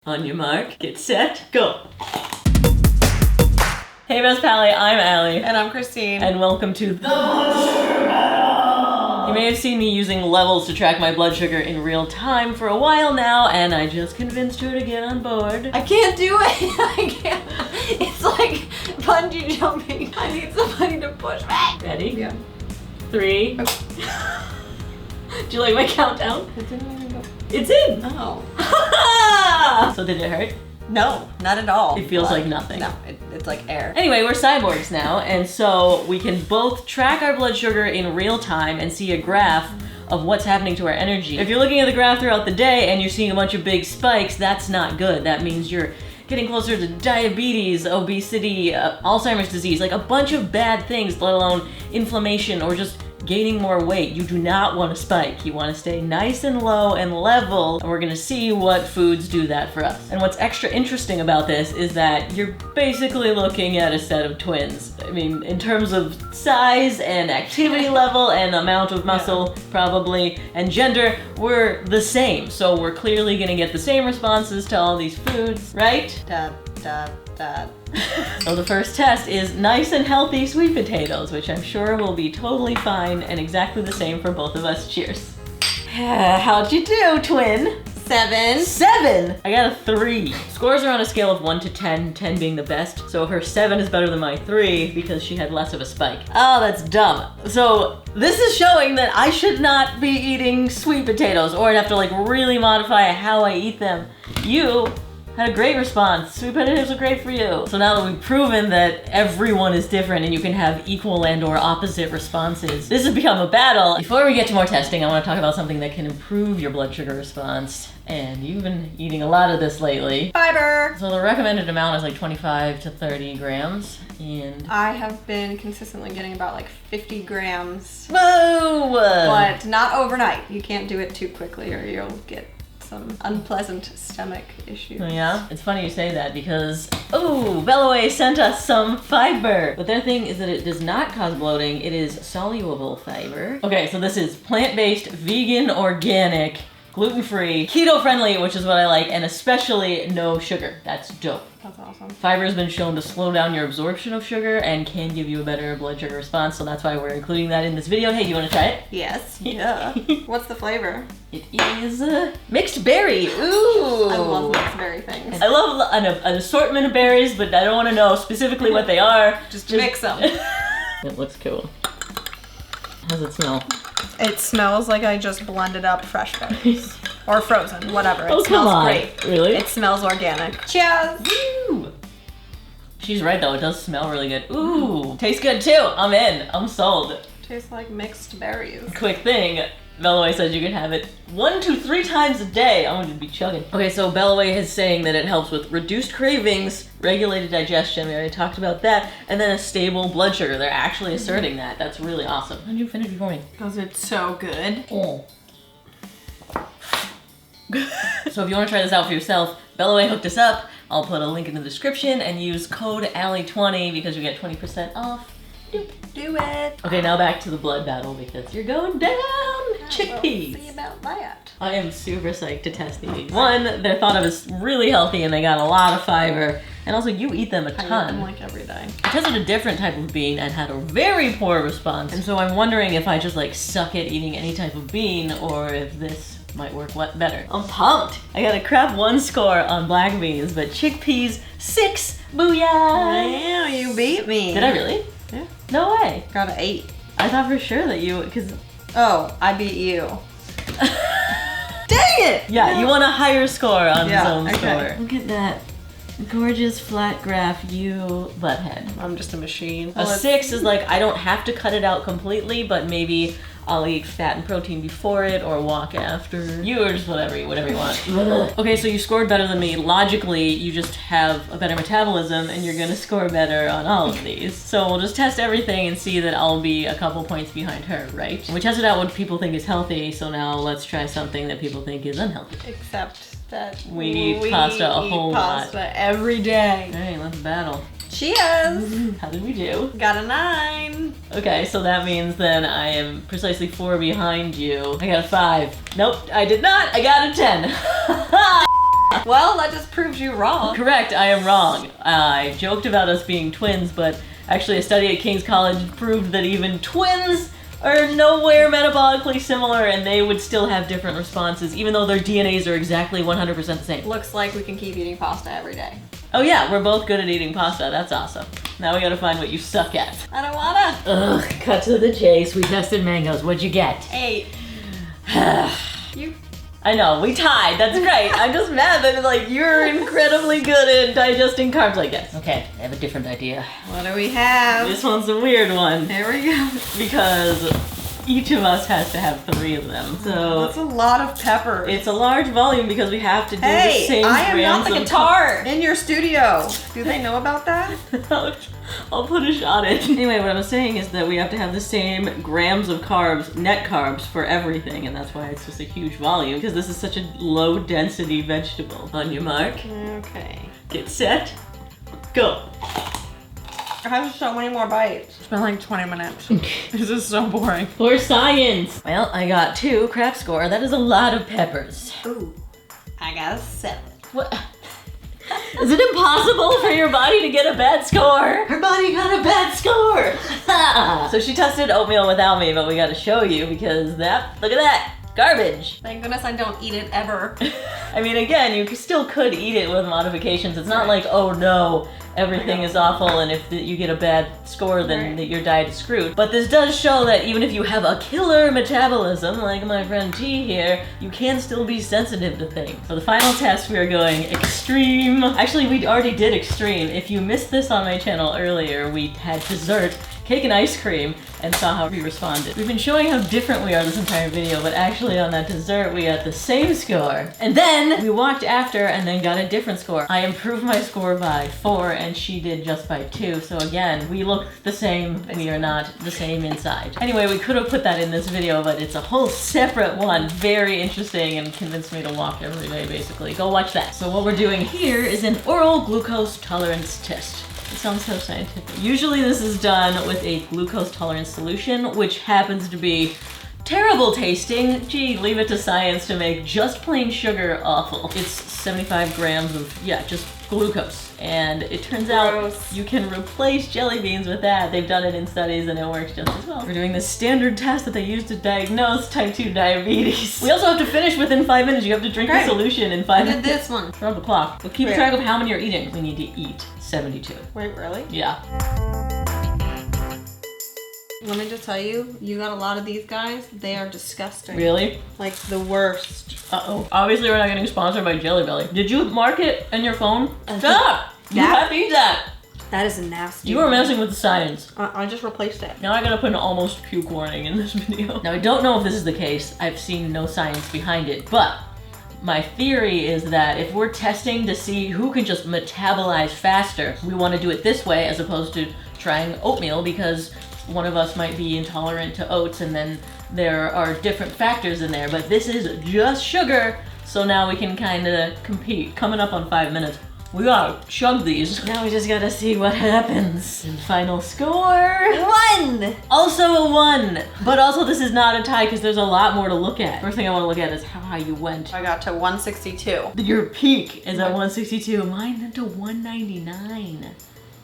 On your mark, get set, go! Hey Best Pally, I'm Allie. And I'm Christine. And welcome to the Blood Sugar Battle! You may have seen me using levels to track my blood sugar in real time for a while now, and I just convinced her to get on board. I can't do it! I can't. It's like bungee jumping. I need somebody to push me. Ready? Yeah. 3. Okay. Do you like my countdown? It didn't even go. It's in! Oh. So did it hurt? No, not at all. It feels like nothing. No, it's like air. Anyway, we're cyborgs now, and so we can both track our blood sugar in real time and see a graph of what's happening to our energy. If you're looking at the graph throughout the day and you're seeing a bunch of big spikes, that's not good. That means you're getting closer to diabetes, obesity, Alzheimer's disease, like a bunch of bad things, let alone inflammation or just gaining more weight. You do not want to spike. You want to stay nice and low and level, and we're gonna see what foods do that for us. And what's extra interesting about this is that you're basically looking at a set of twins. I mean, in terms of size and activity level and amount of muscle, probably, and gender, we're the same. So we're clearly gonna get the same responses to all these foods, right? Dad, dad, dad. So the first test is nice and healthy sweet potatoes, which I'm sure will be totally fine and exactly the same for both of us. Cheers. How'd you do, twin? 7. 7! I got a 3. Scores are on a scale of 1 to 10, 10 being the best. So her 7 is better than my 3 because she had less of a spike. Oh, that's dumb. So this is showing that I should not be eating sweet potatoes, or I'd have to like really modify how I eat them. You had a great response. Sweet potatoes are great for you. So now that we've proven that everyone is different and you can have equal and or opposite responses, this has become a battle. Before we get to more testing, I want to talk about something that can improve your blood sugar response. And you've been eating a lot of this lately. Fiber. So the recommended amount is like 25 to 30 grams. And I have been consistently getting about like 50 grams. whoa! But not overnight. You can't do it too quickly or you'll get some unpleasant stomach issues. Oh, yeah? It's funny you say that because, oh, Bellaway sent us some fiber. But their thing is that it does not cause bloating. It is soluble fiber. Okay, so this is plant-based, vegan, organic, gluten-free, keto-friendly, which is what I like, and especially no sugar. That's dope. That's awesome. Fiber has been shown to slow down your absorption of sugar and can give you a better blood sugar response, so that's why we're including that in this video. Hey, you want to try it? Yes. Yeah. What's the flavor? It is mixed berry. Ooh. I love mixed berry things. I love an assortment of berries, but I don't want to know specifically what they are. Just mix them. It looks cool. How's it smell? It smells like I just blended up fresh berries. Or frozen, whatever. It Oh, come smells on. great. Really? It smells organic. Cheers! Woo! She's right though, it does smell really good. Ooh, tastes good too. I'm in. I'm sold. Tastes like mixed berries. Quick thing, Bellaway says you can have it 1 to 3 times a day. I'm gonna be chugging. Okay, so Bellaway is saying that it helps with reduced cravings, regulated digestion, we already talked about that, and then a stable blood sugar. They're actually asserting that. That's really awesome. How did you finish before me? Because it's so good. Oh. So if you want to try this out for yourself, Bellaway hooked us up. I'll put a link in the description and use code Allie20 because you get 20% off. Do it. Okay, now back to the blood battle because you're going down. Chickpeas. We'll see about that. I am super psyched to test these. One, they're thought of as really healthy and they got a lot of fiber. And also you eat them a I eat ton. them like every day. I tested a different type of bean and had a very poor response. And so I'm wondering if I just like suck at eating any type of bean or if this might work better. I'm pumped. I got a crap 1 score on black beans, but chickpeas 6. Booyah! Wow, you beat me. Did I really? Yeah. No way. Got an 8. I thought for sure that you, because... Oh, I beat you. Dang it! Yeah, you want a higher score on zone okay. score. Look at that gorgeous flat graph you butthead. I'm just a machine. A 6 is like, I don't have to cut it out completely, but maybe I'll eat fat and protein before it or walk after. You or just whatever you want. Okay, so you scored better than me. Logically, you just have a better metabolism and you're gonna score better on all of these. So we'll just test everything and see that I'll be a couple points behind her, right? We tested out what people think is healthy, so now let's try something that people think is unhealthy. Except that We eat pasta a whole lot. Pasta every day. All right, let's battle. Cheers! How did we do? Got a 9. Okay, so that means then I am precisely 4 behind you. I got a 5. Nope, I did not. I got a 10. Well, that just proves you wrong. Correct, I am wrong. I joked about us being twins, but actually a study at King's College proved that even twins are nowhere metabolically similar and they would still have different responses, even though their DNAs are exactly 100% the same. Looks like we can keep eating pasta every day. Oh yeah, we're both good at eating pasta. That's awesome. Now we gotta find what you suck at. I don't wanna. Ugh, cut to the chase. We tested mangoes. What'd you get? 8. You. I know, we tied. That's great. I'm just mad that like you're incredibly good at digesting carbs, I guess. Okay, I have a different idea. What do we have? This one's a weird one There we go. because each of us has to have 3 of them. So That's a lot of peppers. it's a large volume because we have to do the Hey, same I am not grams the of guitar in your studio. Do they know about that? I'll put a shot in. Anyway, what I was saying is that we have to have the same grams of carbs, net carbs, for everything, and that's why it's just a huge volume, because this is such a low density vegetable. On your mark, Okay. get set, go. I have so many more bites. It's been like 20 minutes. This is so boring. For science! Well, I got 2 craft score. That is a lot of peppers. Ooh. I got a 7. What? Is it impossible for your body to get a bad score? Her body got a bad score! So she tested oatmeal without me, but we gotta show you because that, look at that, garbage. Thank goodness I don't eat it ever. I mean, again, you still could eat it with modifications. It's not like, oh no, everything is awful and if you get a bad score then your diet is screwed. But this does show that even if you have a killer metabolism, like my friend T here, you can still be sensitive to things. For the final test, we are going extreme. Actually, we already did extreme. If you missed this on my channel earlier, we had dessert, cake and ice cream, and saw how we responded. We've been showing how different we are this entire video, but actually on that dessert, we got the same score. And then we walked after and then got a different score. I improved my score by 4 and she did just by 2. So again, we look the same, we are not the same inside. Anyway, we could have put that in this video, but it's a whole separate one. Very interesting and convinced me to walk every day, basically. Go watch that. So what we're doing here is an oral glucose tolerance test. It sounds so scientific. Usually this is done with a glucose tolerance solution, which happens to be terrible tasting. Gee, leave it to science to make just plain sugar awful. It's 75 grams of, yeah, just glucose. And it turns out you can replace jelly beans with that. They've done it in studies and it works just as well. We're doing the standard test that they use to diagnose type 2 diabetes. We also have to finish within 5 minutes. You have to drink the solution in 5 minutes. I did this one. Turn off the clock. We'll keep track of how many you're eating. We need to eat 72. Wait, really? Yeah. Let me just tell you, you got a lot of these guys. They are disgusting. Really? Like the worst. Uh-oh. Obviously we're not getting sponsored by Jelly Belly. Did you mark it in your phone? Stop! You have to eat that! That is nasty. You are messing with the science. I just replaced it. Now I gotta put an almost puke warning in this video. Now I don't know if this is the case. I've seen no science behind it, but my theory is that if we're testing to see who can just metabolize faster, we want to do it this way as opposed to trying oatmeal because one of us might be intolerant to oats and then there are different factors in there, but this is just sugar, so now we can kind of compete. Coming up on 5 minutes. We gotta chug these. Now we just gotta see what happens. And final score. 1! Also a 1. But also this is not a tie because there's a lot more to look at. First thing I want to look at is how high you went. I got to 162. Your peak is at 162. Mine went to 199.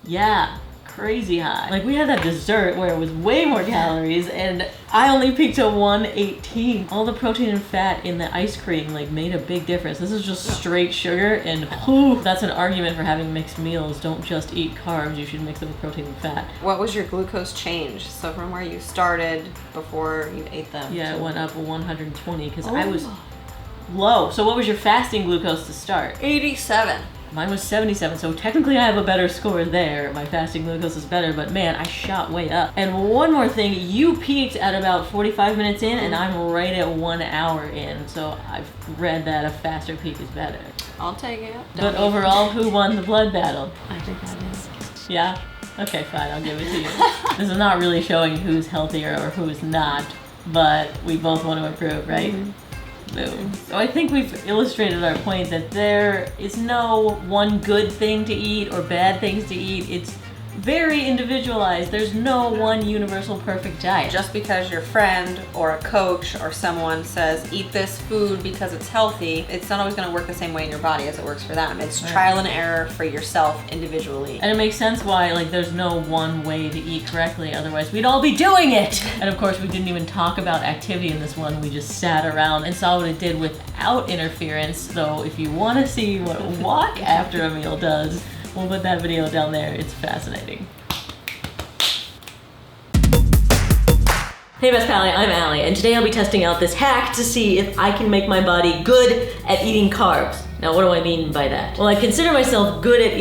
Yeah. Crazy high. Like we had that dessert where it was way more calories and I only peaked to 118. All the protein and fat in the ice cream like made a big difference. This is just straight sugar and whew, that's an argument for having mixed meals. Don't just eat carbs, you should mix them with protein and fat. What was your glucose change? So from where you started before you ate them? Yeah, it went up 120 because I was low. So what was your fasting glucose to start? 87. Mine was 77, so technically I have a better score there. My fasting glucose is better, but man, I shot way up. And one more thing, you peaked at about 45 minutes in, and I'm right at 1 hour in, so I've read that a faster peak is better. I'll take it. But overall, who won the blood battle? I think I did. Yeah? Okay, fine, I'll give it to you. This is not really showing who's healthier or who's not, but we both want to improve, right? Mm-hmm. Boom. So I think we've illustrated our point that there is no one good thing to eat or bad things to eat. It's very individualized. There's no one universal perfect diet. Just because your friend or a coach or someone says eat this food because it's healthy, it's not always going to work the same way in your body as it works for them. It's trial and error for yourself individually. And it makes sense why there's no one way to eat correctly, otherwise we'd all be doing it. And of course we didn't even talk about activity in this one. We just sat around and saw what it did without interference. So if you want to see what a walk after a meal does, we'll put that video down there. It's fascinating. Hey Best Pally, I'm Allie, and today I'll be testing out this hack to see if I can make my body good at eating carbs. Now what do I mean by that? Well, I consider myself good at